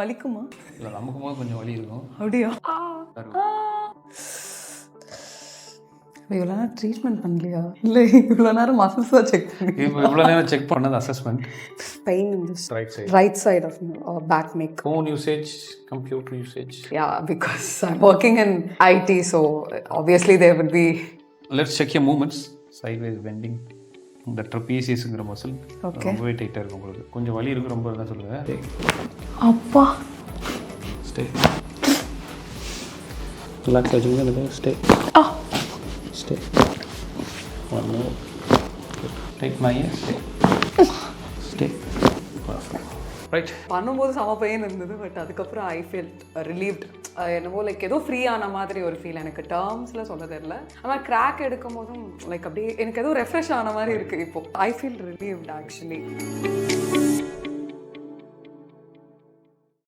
வலிக்குமா? இல்லை நமக்கு போது கொஞ்சம் வலி இருக்கும். அப்படியா? இவ்வளோ நேரம் ட்ரீட்மெண்ட் பண்ணலையா? இல்லை இவ்வளோ நேரம் மசில்ஸ் தான் செக் பண்ணி. இப்போ இவ்வளோ நேரம் செக் பண்ணது assessment. Pain in this right side of back neck. Phone usage, computer usage. Yeah, because I'm working in IT, so obviously there will be. Let's check your movements. Sideways bending. இந்த ட்ரபீசியஸ்ங்கிற muscle ரொம்பவே டைட்டாக இருக்கும் உங்களுக்கு. கொஞ்சம் வலி இருக்கு ரொம்ப தான் சொல்லுவேன். அப்பா ஸ்டே ரிலாக்ஸ் ஆச்சுங்க. Stay stay one more. Take my stay stay. Right. பண்ணும்போது செம பெயின் இருந்தது, பட் அதுக்கப்புறம் ஐ ஃபீல்ட் ரிலீவ்ட். என்னவோ லைக் ஏதோ ஃப்ரீ ஆன மாதிரி ஒரு ஃபீல். எனக்கு டேர்ம்ஸில் சொல்ல தெரியல. ஆனால் கிராக் எடுக்கும் போதும் லைக் அப்படியே எனக்கு ஏதோ ரெஃப்ரெஷ் ஆன மாதிரி இருக்குது. இப்போ ஐ ஃபீல் ரிலீவ்ட் ஆக்சுவலி.